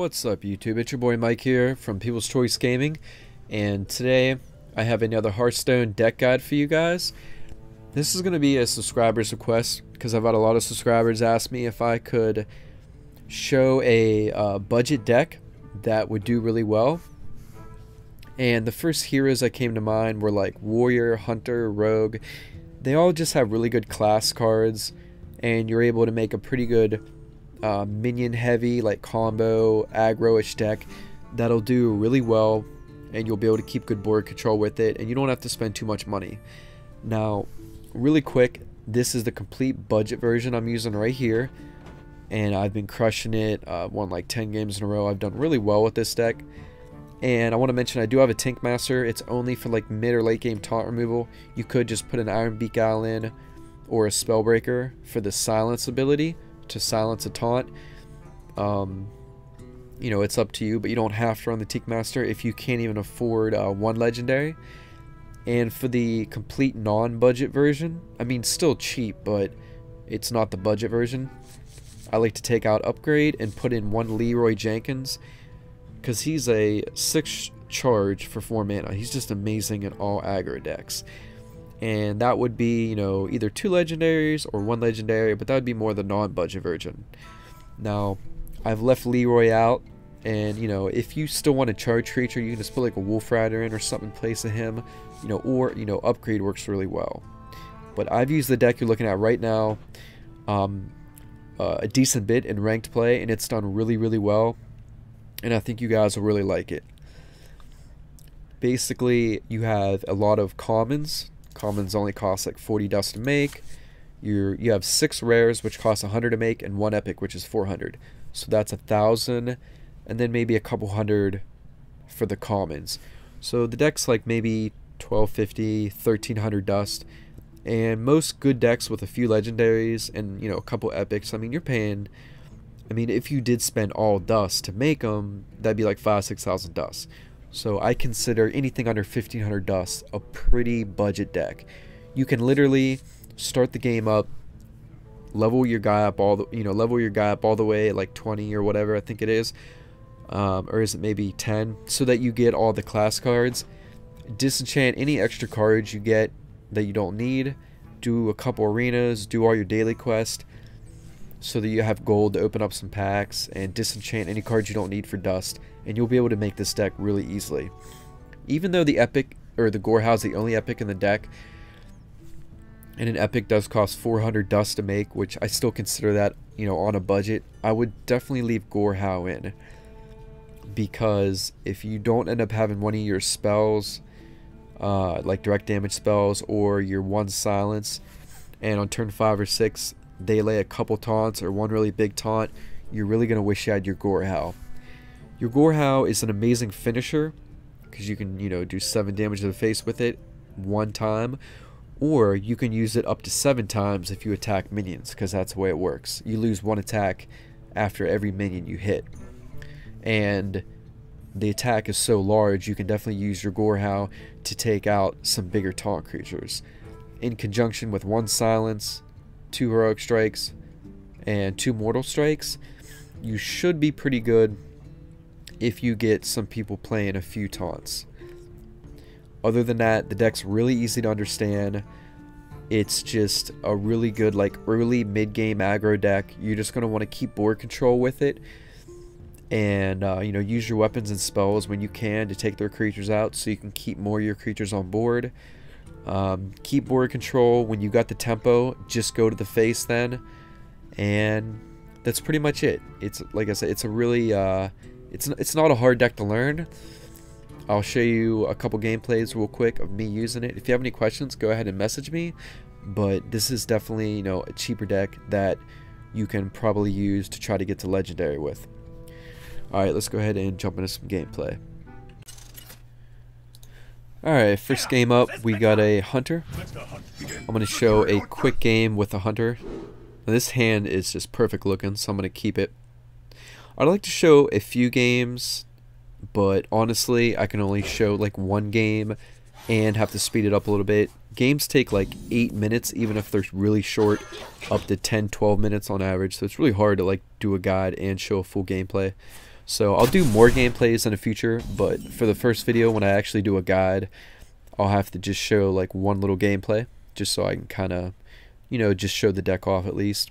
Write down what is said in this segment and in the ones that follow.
What's up YouTube? It's your boy Mike here from People's Choice Gaming, and today I have another Hearthstone deck guide for you guys. This is going to be a subscriber's request because I've had a lot of subscribers ask me if I could show a budget deck that would do really well. And the first heroes that came to mind were like Warrior, Hunter, Rogue. They all just have really good class cards, and you're able to make a pretty good minion heavy like combo aggro-ish deck that'll do really well, and you'll be able to keep good board control with it, and you don't have to spend too much money. Now really quick, this is the complete budget version I'm using right here, and I've been crushing it. Won like 10 games in a row. I've done really well with this deck. And I want to mention I do have a tinkmaster. It's only for like mid or late game taunt removal. You could just put an iron beak owl in or a spellbreaker for the silence ability to silence a taunt. You know, it's up to you, but you don't have to run the tinkmaster if you can't even afford one legendary. And for the complete non-budget version, I mean still cheap, but it's not the budget version, I like to take out upgrade and put in one Leeroy Jenkins, because he's a 6 charge for 4 mana. He's just amazing in all aggro decks. And that would be, you know, either 2 legendaries or 1 legendary, but that would be more the non-budget version. Now, I've left Leeroy out, and, you know, if you still want a charge creature, you can just put like a Wolf Rider in or something in place of him, you know, or, you know, upgrade works really well. But I've used the deck you're looking at right now a decent bit in ranked play, and it's done really, really well. And I think you guys will really like it. Basically, you have a lot of commons. Commons only cost like 40 dust to make. You have 6 rares, which cost 100 to make, and 1 epic, which is 400. So that's 1,000, and then maybe a couple hundred for the commons. So the deck's like maybe 1250, 1300 dust. And most good decks with a few legendaries and, you know, a couple epics, I mean, you're paying, I mean, if you did spend all dust to make them, that'd be like 5,000-6,000 dust. So I consider anything under 1,500 dust a pretty budget deck. You can literally start the game up, level your guy up all the way at like 20 or whatever I think it is, or is it maybe 10, so that you get all the class cards. Disenchant any extra cards you get that you don't need. Do a couple arenas. Do all your daily quests, so that you have gold to open up some packs, and disenchant any cards you don't need for dust, and you'll be able to make this deck really easily. Even though the epic, or the gorehowl, is the only epic in the deck, and an epic does cost 400 dust to make, which I still consider that, you know, on a budget, I would definitely leave gorehowl in, because if you don't end up having one of your spells, like direct damage spells, or your one silence, and on turn 5 or 6 they lay a couple taunts or one really big taunt, you're really going to wish you had your gorehowl. Your gorehowl is an amazing finisher, because you can, you know, do 7 damage to the face with it one time, or you can use it up to 7 times if you attack minions, because that's the way it works. You lose 1 attack after every minion you hit, and the attack is so large you can definitely use your gorehowl to take out some bigger taunt creatures, in conjunction with 1 silence, 2 heroic strikes, and 2 mortal strikes. You should be pretty good if you get some people playing a few taunts. Other than that, the deck's really easy to understand. It's just a really good like early mid-game aggro deck. You're just going to want to keep board control with it, and you know, use your weapons and spells when you can to take their creatures out, so you can keep more of your creatures on board. Keep board control. When you got the tempo, just go to the face then, and that's pretty much it. It's like I said, it's a really it's not a hard deck to learn. I'll show you a couple gameplays real quick of me using it. If you have any questions, go ahead and message me, but this is definitely, you know, a cheaper deck that you can probably use to try to get to legendary with. Alright, let's go ahead and jump into some gameplay. Alright, first game up, we got a hunter. I'm going to show a quick game with a hunter. Now, this hand is just perfect looking, so I'm going to keep it. I'd like to show a few games, but honestly, I can only show like 1 game and have to speed it up a little bit. Games take like 8 minutes, even if they're really short, up to 10-12 minutes on average, so it's really hard to like do a guide and show a full gameplay. So I'll do more gameplays in the future, but for the first video, when I actually do a guide, I'll have to just show like one little gameplay, just so I can kind of, you know, just show the deck off at least.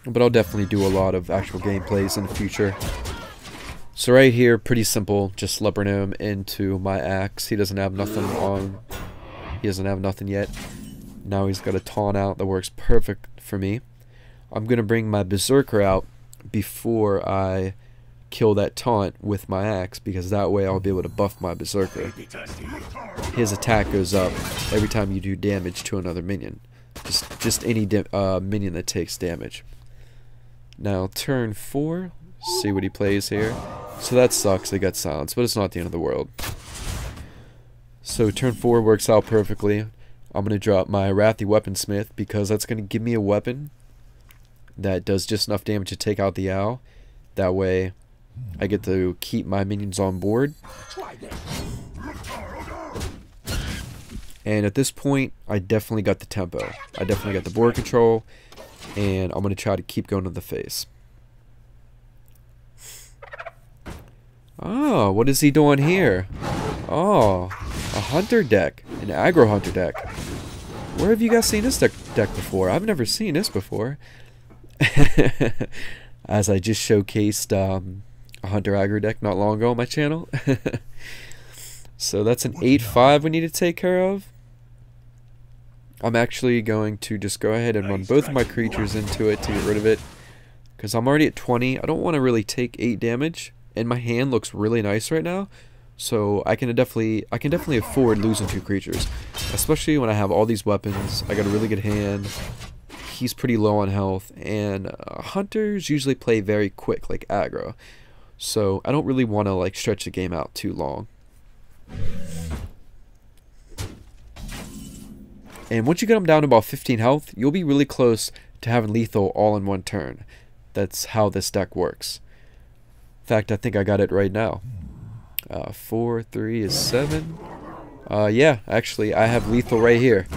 But I'll definitely do a lot of actual gameplays in the future. So right here, pretty simple, just leper gnome into my axe. He doesn't have nothing on, he doesn't have nothing yet. Now he's got a taunt out that works perfect for me. I'm going to bring my berserker out before I kill that taunt with my axe, because that way I'll be able to buff my berserker. His attack goes up every time you do damage to another minion. Just any minion that takes damage. Now turn 4, see what he plays here. So that sucks, they got silence, but it's not the end of the world. So turn 4 works out perfectly. I'm going to drop my arathi weaponsmith, because that's going to give me a weapon that does just enough damage to take out the owl. That way I get to keep my minions on board. And at this point, I definitely got the tempo. I definitely got the board control, and I'm going to try to keep going to the face. Oh, what is he doing here? Oh, a hunter deck, an aggro hunter deck. Where have you guys seen this deck before? I've never seen this before. As I just showcased a hunter aggro deck not long ago on my channel. So that's an 8-5 we need to take care of. I'm actually going to just go ahead and run both of my creatures into it to get rid of it, because I'm already at 20. I don't want to really take 8 damage, and my hand looks really nice right now, so I can definitely afford losing 2 creatures, especially when I have all these weapons. I got a really good hand. He's pretty low on health, and hunters usually play very quick, like aggro, so I don't really want to like stretch the game out too long. And once you get them down to about 15 health, you'll be really close to having lethal all in one turn. That's how this deck works. In fact, I think I got it right now. 4, 3 is 7. Yeah, actually, I have lethal right here.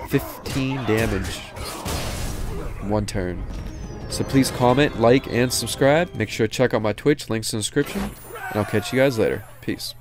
15 damage. 1 turn. So please comment, like, and subscribe. Make sure to check out my Twitch, links in the description. And I'll catch you guys later. Peace.